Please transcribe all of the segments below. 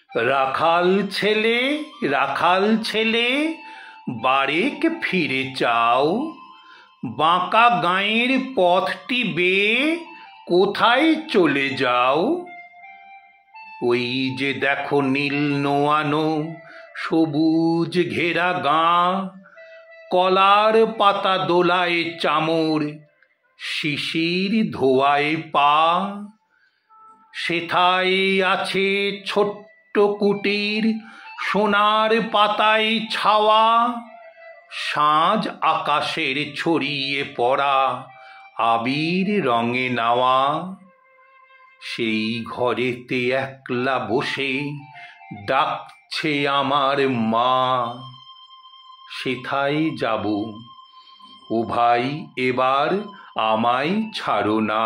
রাখাল ছেলে, রাখাল ছেলে, বারেক ফিরে চাও। বাঁকা গাঁয়ের পথটি বেয়ে কোথায় চলে যাও? ওই যে দেখো নীল নোয়ানো সবুজ ঘেরা গাঁ, কলার পাতা দোলায় চামর, শিশির ধোয়ায় পা। সেথায় আছে ছোট্ট কুটির, সোনার পাতায় ছাওয়া, সাঁঝ আকাশের ছড়িয়ে পড়া আবির রঙে নাওয়া। সেই ঘরেতে একলা বসে ডাকছে আমার মা, সেথায় যাব। ও ভাই এবার আমায় ছাড়ো না।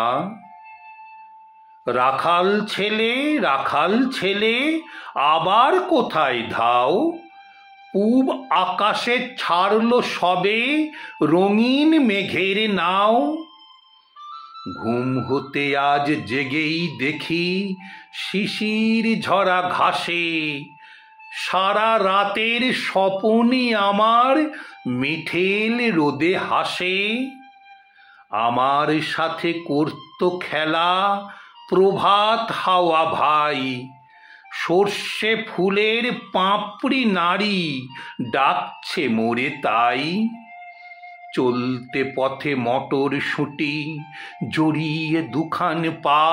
রাখাল ছেলে, রাখাল ছেলে, আবার কোথায় ধাও? পূব আকাশে ছাড়লো সবে রঙিন মেঘের নাও। ঘুম হতে আজ জেগেই দেখি শিশির ঝরা ঘাসে, সারা রাতের স্বপনই আমার মিঠেল রোদে হাসে। আমার সাথে করত খেলা প্রভাত হাওয়া ভাই, সর্ষে ফুলের পাপড়ি নাড়ি ডাকছে মোরে তাই। চলতে পথে মটরশুঁটি জড়িয়ে দুখান পা,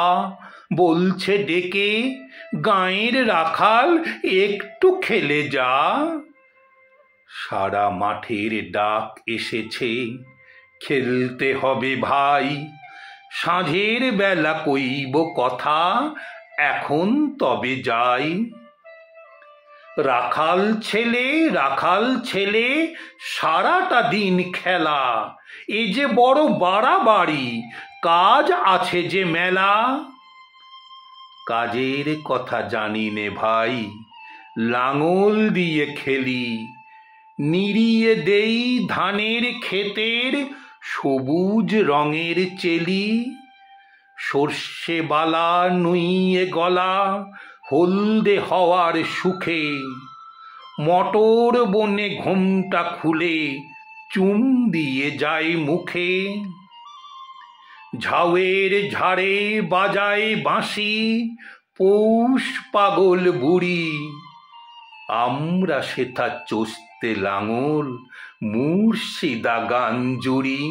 বলছে ডেকে গাঁয়ের রাখাল একটু খেলে যা। সারা মাঠের ডাক এসেছে, খেলতে হবে ভাই। সাঁঝের বেলা কইব কথা, এখন তবে যাই। রাখাল ছেলে, রাখাল ছেলে, সারাটা দিন খেলা, এ যে বড় বাড়াবাড়ি, কাজ আছে যে মেলা। কাজের কথা জানি নে ভাই, লাঙল দিয়ে খেলি, নিড়িয়ে দেই ধানের ক্ষেতের সবুজ রঙের চেলি। সর্ষে বালা নুইয়ে গলা হলদে হওয়ার সুখে, মটর বনে ঘোমটা খুলে চুম দিয়ে যায় মুখে। ঝাউয়ের ঝাড়ে বাজায় বাঁশি পৌষ পাগল বুড়ি, আমরা সেথা চষতে লাঙল মুর্শিদা গান জুড়ি।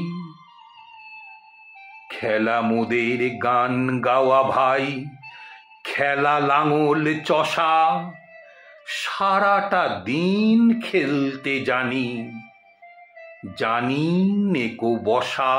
খেলা মোদের গান গাওয়া ভাই, খেলা লাঙল চষা, সারাটা দিন খেলতে জানি, জানি নেকো বসা।